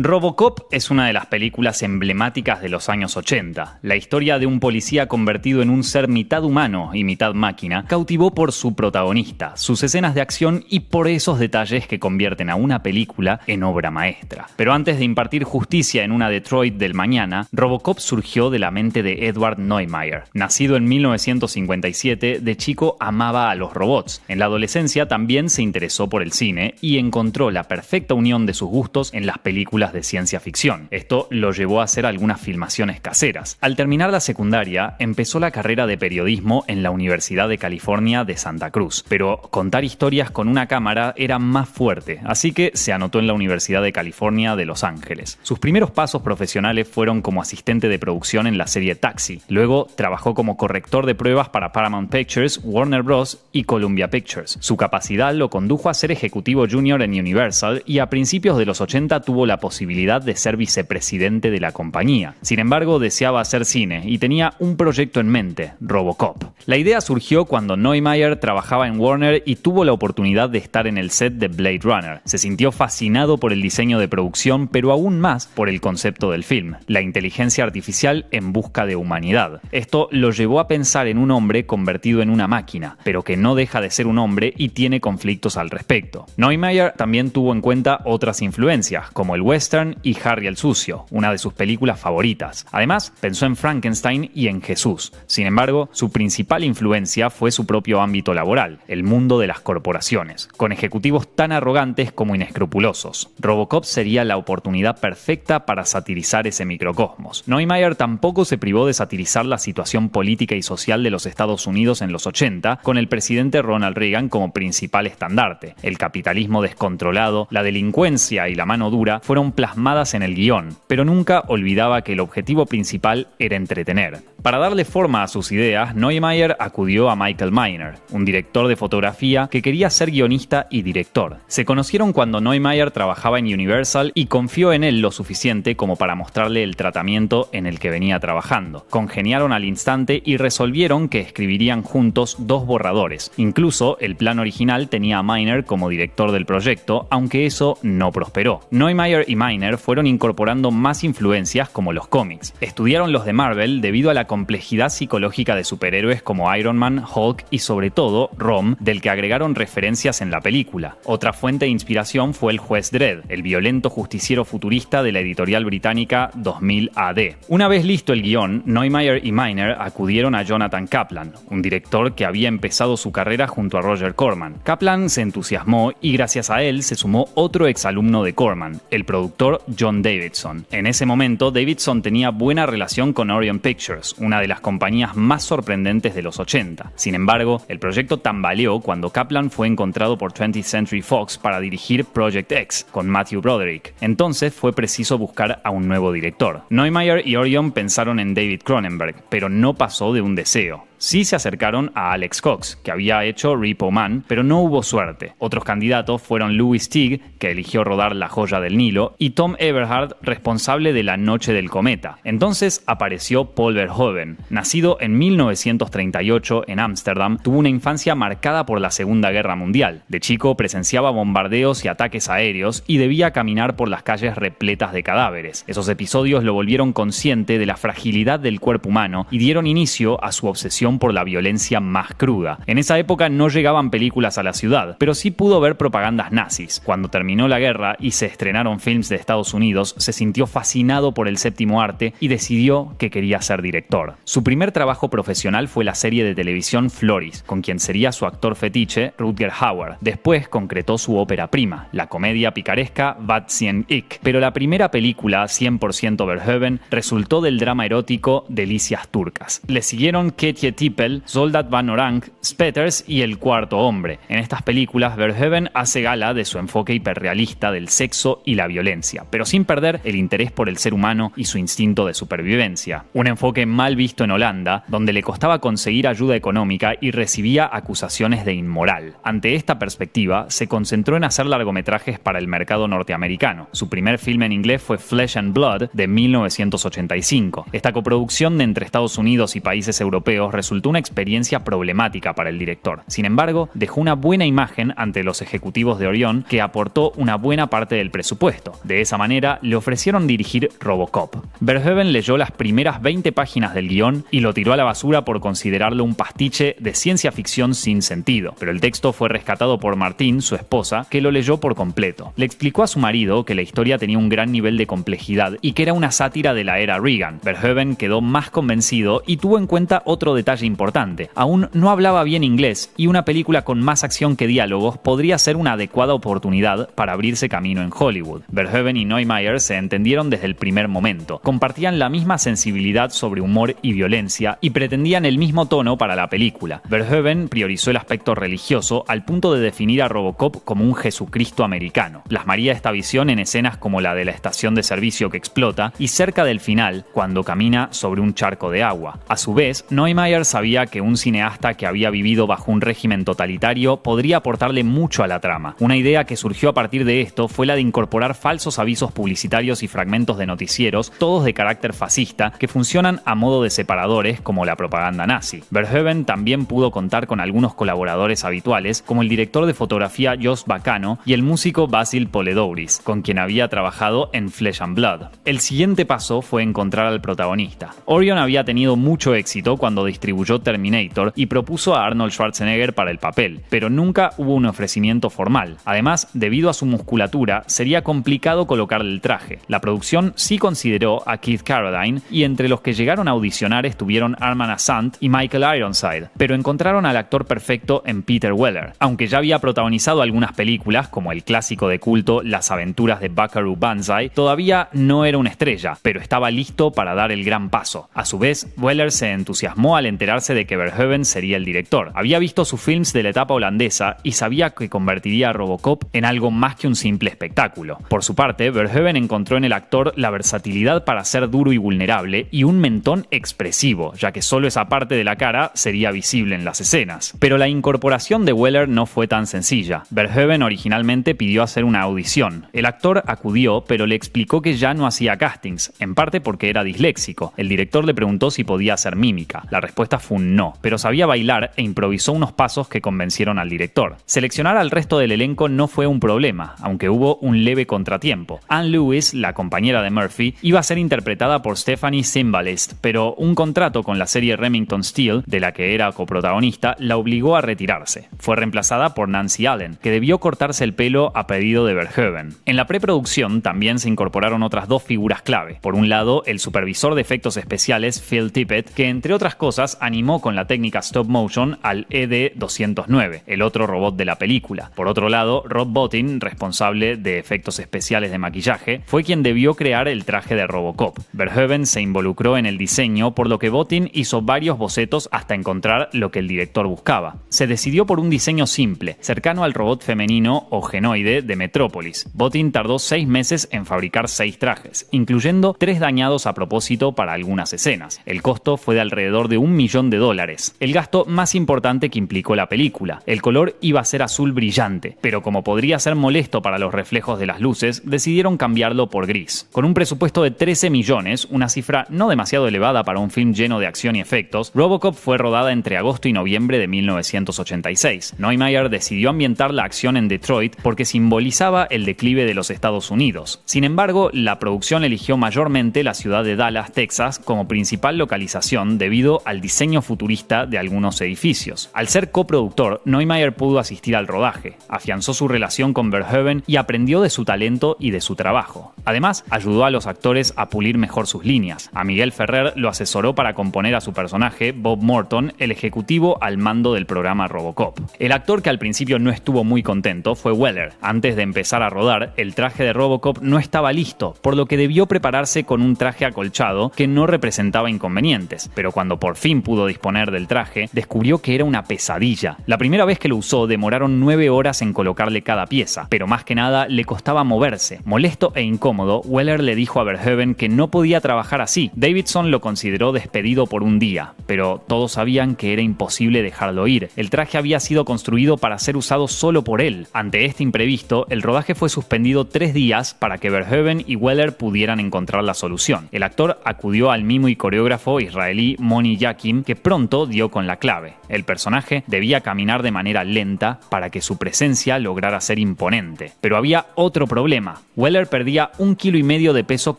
Robocop es una de las películas emblemáticas de los años 80. La historia de un policía convertido en un ser mitad humano y mitad máquina cautivó por su protagonista, sus escenas de acción y por esos detalles que convierten a una película en obra maestra. Pero antes de impartir justicia en una Detroit del mañana, Robocop surgió de la mente de Edward Neumeier. Nacido en 1957, de chico amaba a los robots. En la adolescencia también se interesó por el cine y encontró la perfecta unión de sus gustos en las películas de ciencia ficción. Esto lo llevó a hacer algunas filmaciones caseras. Al terminar la secundaria, empezó la carrera de periodismo en la Universidad de California de Santa Cruz. Pero contar historias con una cámara era más fuerte, así que se anotó en la Universidad de California de Los Ángeles. Sus primeros pasos profesionales fueron como asistente de producción en la serie Taxi. Luego trabajó como corrector de pruebas para Paramount Pictures, Warner Bros. Y Columbia Pictures. Su capacidad lo condujo a ser ejecutivo junior en Universal y a principios de los 80 tuvo la posibilidad de ser vicepresidente de la compañía. Sin embargo, deseaba hacer cine y tenía un proyecto en mente, Robocop. La idea surgió cuando Neumeier trabajaba en Warner y tuvo la oportunidad de estar en el set de Blade Runner. Se sintió fascinado por el diseño de producción, pero aún más por el concepto del film, la inteligencia artificial en busca de humanidad. Esto lo llevó a pensar en un hombre convertido en una máquina, pero que no deja de ser un hombre y tiene conflictos al respecto. Neumeier también tuvo en cuenta otras influencias, como el western y Harry el Sucio, una de sus películas favoritas. Además, pensó en Frankenstein y en Jesús. Sin embargo, su principal influencia fue su propio ámbito laboral, el mundo de las corporaciones, con ejecutivos tan arrogantes como inescrupulosos. Robocop sería la oportunidad perfecta para satirizar ese microcosmos. Neumeier tampoco se privó de satirizar la situación política y social de los Estados Unidos en los 80, con el presidente Ronald Reagan como principal estandarte. El capitalismo descontrolado, la delincuencia y la mano dura fueron plasmadas en el guión, pero nunca olvidaba que el objetivo principal era entretener. Para darle forma a sus ideas, Neumeier acudió a Michael Miner, un director de fotografía que quería ser guionista y director. Se conocieron cuando Neumeier trabajaba en Universal y confió en él lo suficiente como para mostrarle el tratamiento en el que venía trabajando. Congeniaron al instante y resolvieron que escribirían juntos 2 borradores. Incluso el plan original tenía a Miner como director del proyecto, aunque eso no prosperó. Neumeier y Miner fueron incorporando más influencias como los cómics. Estudiaron los de Marvel debido a la complejidad psicológica de superhéroes como Iron Man, Hulk y sobre todo Rom, del que agregaron referencias en la película. Otra fuente de inspiración fue el juez Dredd, el violento justiciero futurista de la editorial británica 2000 AD. Una vez listo el guión, Neumeier y Miner acudieron a Jonathan Kaplan, un director que había empezado su carrera junto a Roger Corman. Kaplan se entusiasmó y gracias a él se sumó otro exalumno de Corman, el productor John Davidson. En ese momento, Davidson tenía buena relación con Orion Pictures, una de las compañías más sorprendentes de los 80. Sin embargo, el proyecto tambaleó cuando Kaplan fue encontrado por 20th Century Fox para dirigir Project X con Matthew Broderick. Entonces fue preciso buscar a un nuevo director. Neumeier y Orion pensaron en David Cronenberg, pero no pasó de un deseo. Sí se acercaron a Alex Cox, que había hecho Repo Man, pero no hubo suerte. Otros candidatos fueron Louis Teague, que eligió rodar La Joya del Nilo, y Tom Everhart, responsable de La Noche del Cometa. Entonces apareció Paul Verhoeven. Nacido en 1938 en Ámsterdam, tuvo una infancia marcada por la Segunda Guerra Mundial. De chico presenciaba bombardeos y ataques aéreos y debía caminar por las calles repletas de cadáveres. Esos episodios lo volvieron consciente de la fragilidad del cuerpo humano y dieron inicio a su obsesión por la violencia más cruda. En esa época no llegaban películas a la ciudad, pero sí pudo ver propagandas nazis. Cuando terminó la guerra y se estrenaron films de Estados Unidos, se sintió fascinado por el séptimo arte y decidió que quería ser director. Su primer trabajo profesional fue la serie de televisión Floris, con quien sería su actor fetiche, Rutger Hauer. Después concretó su ópera prima, la comedia picaresca Wat zien ik. Pero la primera película, 100% Verhoeven, resultó del drama erótico Delicias turcas. Le siguieron Ketje Tippel, Soldat van Orange, Spetters y El Cuarto Hombre. En estas películas, Verhoeven hace gala de su enfoque hiperrealista del sexo y la violencia, pero sin perder el interés por el ser humano y su instinto de supervivencia. Un enfoque mal visto en Holanda, donde le costaba conseguir ayuda económica y recibía acusaciones de inmoral. Ante esta perspectiva, se concentró en hacer largometrajes para el mercado norteamericano. Su primer filme en inglés fue Flesh and Blood, de 1985. Esta coproducción de entre Estados Unidos y países europeos resultó una experiencia problemática para el director. Sin embargo, dejó una buena imagen ante los ejecutivos de Orion, que aportó una buena parte del presupuesto. De esa manera, le ofrecieron dirigir RoboCop. Verhoeven leyó las primeras 20 páginas del guión y lo tiró a la basura por considerarlo un pastiche de ciencia ficción sin sentido. Pero el texto fue rescatado por Martine, su esposa, que lo leyó por completo. Le explicó a su marido que la historia tenía un gran nivel de complejidad y que era una sátira de la era Reagan. Verhoeven quedó más convencido y tuvo en cuenta otro detalle importante. Aún no hablaba bien inglés y una película con más acción que diálogos podría ser una adecuada oportunidad para abrirse camino en Hollywood. Verhoeven y Neumeier se entendieron desde el primer momento. Compartían la misma sensibilidad sobre humor y violencia y pretendían el mismo tono para la película. Verhoeven priorizó el aspecto religioso al punto de definir a RoboCop como un Jesucristo americano. Plasmaría esta visión en escenas como la de la estación de servicio que explota y cerca del final, cuando camina sobre un charco de agua. A su vez, Neumeier sabía que un cineasta que había vivido bajo un régimen totalitario podría aportarle mucho a la trama. Una idea que surgió a partir de esto fue la de incorporar falsos avisos publicitarios y fragmentos de noticieros, todos de carácter fascista, que funcionan a modo de separadores como la propaganda nazi. Verhoeven también pudo contar con algunos colaboradores habituales, como el director de fotografía Jos Bacano y el músico Basil Poledouris, con quien había trabajado en Flesh and Blood. El siguiente paso fue encontrar al protagonista. Orion había tenido mucho éxito cuando distribuyó Terminator y propuso a Arnold Schwarzenegger para el papel, pero nunca hubo un ofrecimiento formal. Además, debido a su musculatura, sería complicado colocarle el traje. La producción sí consideró a Keith Carradine y entre los que llegaron a audicionar estuvieron Arman Assant y Michael Ironside, pero encontraron al actor perfecto en Peter Weller. Aunque ya había protagonizado algunas películas, como el clásico de culto Las aventuras de Buckaroo Banzai, todavía no era una estrella, pero estaba listo para dar el gran paso. A su vez, Weller se entusiasmó al enterarse de que Verhoeven sería el director. Había visto sus films de la etapa holandesa y sabía que convertiría a RoboCop en algo más que un simple espectáculo. Por su parte, Verhoeven encontró en el actor la versatilidad para ser duro y vulnerable y un mentón expresivo, ya que solo esa parte de la cara sería visible en las escenas. Pero la incorporación de Weller no fue tan sencilla. Verhoeven originalmente pidió hacer una audición. El actor acudió, pero le explicó que ya no hacía castings, en parte porque era disléxico. El director le preguntó si podía hacer mímica. La respuesta fue un no, pero sabía bailar e improvisó unos pasos que convencieron al director. Seleccionar al resto del elenco no fue un problema, aunque hubo un leve contratiempo. Anne Lewis, la compañera de Murphy, iba a ser interpretada por Stephanie Zimbalist, pero un contrato con la serie Remington Steele, de la que era coprotagonista, la obligó a retirarse. Fue reemplazada por Nancy Allen, que debió cortarse el pelo a pedido de Verhoeven. En la preproducción también se incorporaron otras dos figuras clave. Por un lado, el supervisor de efectos especiales Phil Tippett, que entre otras cosas animó con la técnica stop motion al ED-209, el otro robot de la película. Por otro lado, Rob Bottin, responsable de efectos especiales de maquillaje, fue quien debió crear el traje de RoboCop. Verhoeven se involucró en el diseño, por lo que Bottin hizo varios bocetos hasta encontrar lo que el director buscaba. Se decidió por un diseño simple, cercano al robot femenino o genoide de Metrópolis. Bottin tardó 6 meses en fabricar 6 trajes, incluyendo 3 dañados a propósito para algunas escenas. El costo fue de alrededor de $1 millón. El gasto más importante que implicó la película. El color iba a ser azul brillante, pero como podría ser molesto para los reflejos de las luces, decidieron cambiarlo por gris. Con un presupuesto de 13 millones, una cifra no demasiado elevada para un film lleno de acción y efectos, RoboCop fue rodada entre agosto y noviembre de 1986. Neumeier decidió ambientar la acción en Detroit porque simbolizaba el declive de los Estados Unidos. Sin embargo, la producción eligió mayormente la ciudad de Dallas, Texas, como principal localización debido al diseño futurista de algunos edificios. Al ser coproductor, Neumeier pudo asistir al rodaje, afianzó su relación con Verhoeven y aprendió de su talento y de su trabajo. Además, ayudó a los actores a pulir mejor sus líneas. A Miguel Ferrer lo asesoró para componer a su personaje, Bob Morton, el ejecutivo al mando del programa RoboCop. El actor que al principio no estuvo muy contento fue Weller. Antes de empezar a rodar, el traje de RoboCop no estaba listo, por lo que debió prepararse con un traje acolchado que no representaba inconvenientes. Pero cuando por fin pudo disponer del traje, descubrió que era una pesadilla. La primera vez que lo usó demoraron 9 horas en colocarle cada pieza, pero más que nada le costaba moverse. Molesto e incómodo, Weller le dijo a Verhoeven que no podía trabajar así. Davidson lo consideró despedido por un día, pero todos sabían que era imposible dejarlo ir. El traje había sido construido para ser usado solo por él. Ante este imprevisto, el rodaje fue suspendido 3 días para que Verhoeven y Weller pudieran encontrar la solución. El actor acudió al mimo y coreógrafo israelí Moni Yakin film que pronto dio con la clave. El personaje debía caminar de manera lenta para que su presencia lograra ser imponente. Pero había otro problema. Weller perdía 1,5 kilos de peso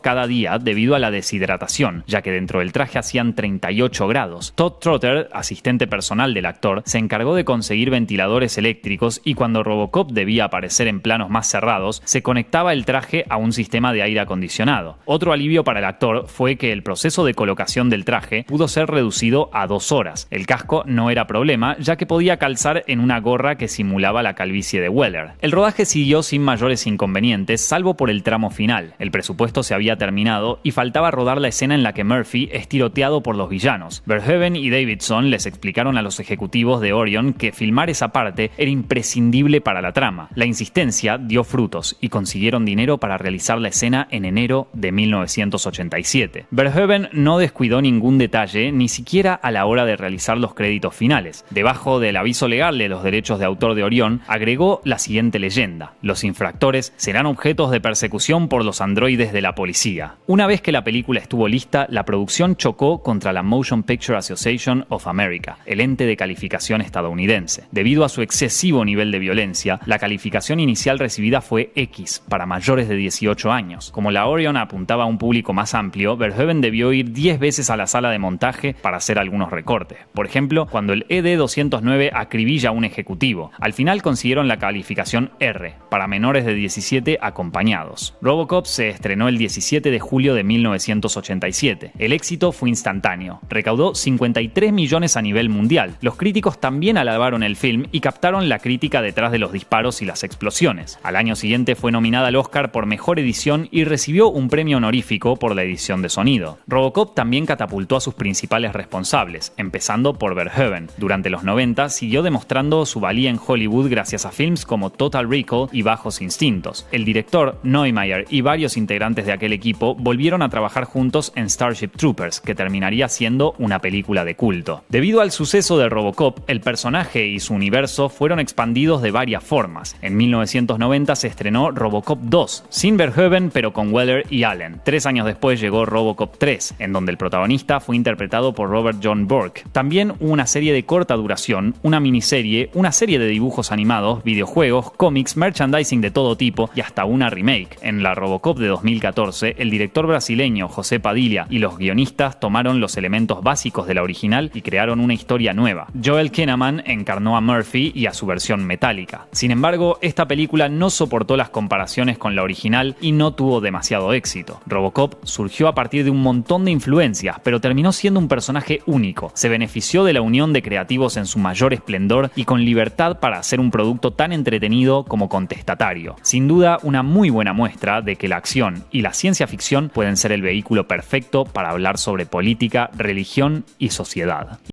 cada día debido a la deshidratación, ya que dentro del traje hacían 38 grados. Todd Trotter, asistente personal del actor, se encargó de conseguir ventiladores eléctricos y cuando Robocop debía aparecer en planos más cerrados, se conectaba el traje a un sistema de aire acondicionado. Otro alivio para el actor fue que el proceso de colocación del traje pudo ser reducido a 2 horas. El casco no era problema, ya que podía calzar en una gorra que simulaba la calvicie de Weller. El rodaje siguió sin mayores inconvenientes, salvo por el tramo final. El presupuesto se había terminado y faltaba rodar la escena en la que Murphy es tiroteado por los villanos. Verhoeven y Davidson les explicaron a los ejecutivos de Orion que filmar esa parte era imprescindible para la trama. La insistencia dio frutos y consiguieron dinero para realizar la escena en enero de 1987. Verhoeven no descuidó ningún detalle, ni siquiera a la hora de realizar los créditos finales. Debajo del aviso legal de los derechos de autor de Orion, agregó la siguiente leyenda: los infractores serán objetos de persecución por los androides de la policía. Una vez que la película estuvo lista, la producción chocó contra la Motion Picture Association of America, el ente de calificación estadounidense. Debido a su excesivo nivel de violencia, la calificación inicial recibida fue X, para mayores de 18 años. Como la Orion apuntaba a un público más amplio, Verhoeven debió ir 10 veces a la sala de montaje para hacer algunos recortes. Por ejemplo, cuando el ED-209 acribilla a un ejecutivo. Al final consiguieron la calificación R, para menores de 17 acompañados. Robocop se estrenó el 17 de julio de 1987. El éxito fue instantáneo. Recaudó 53 millones a nivel mundial. Los críticos también alabaron el film y captaron la crítica detrás de los disparos y las explosiones. Al año siguiente fue nominada al Oscar por Mejor Edición y recibió un premio honorífico por la edición de sonido. Robocop también catapultó a sus principales responsables, empezando por Verhoeven. Durante los 90 siguió demostrando su valía en Hollywood gracias a films como Total Recall y Bajos Instintos. El director, Neumeier, y varios integrantes de aquel equipo volvieron a trabajar juntos en Starship Troopers, que terminaría siendo una película de culto. Debido al suceso de Robocop, el personaje y su universo fueron expandidos de varias formas. En 1990 se estrenó Robocop 2, sin Verhoeven pero con Weller y Allen. 3 años después llegó Robocop 3, en donde el protagonista fue interpretado por Robert John Burke. También hubo una serie de corta duración, una miniserie, una serie de dibujos animados, videojuegos, cómics, merchandising de todo tipo y hasta una remake. En la Robocop de 2014, el director brasileño José Padilla y los guionistas tomaron los elementos básicos de la original y crearon una historia nueva. Joel Kinnaman encarnó a Murphy y a su versión metálica. Sin embargo, esta película no soportó las comparaciones con la original y no tuvo demasiado éxito. Robocop surgió a partir de un montón de influencias, pero terminó siendo un personaje único. Se benefició de la unión de creativos en su mayor esplendor y con libertad para hacer un producto tan entretenido como contestatario. Sin duda, una muy buena muestra de que la acción y la ciencia ficción pueden ser el vehículo perfecto para hablar sobre política, religión y sociedad.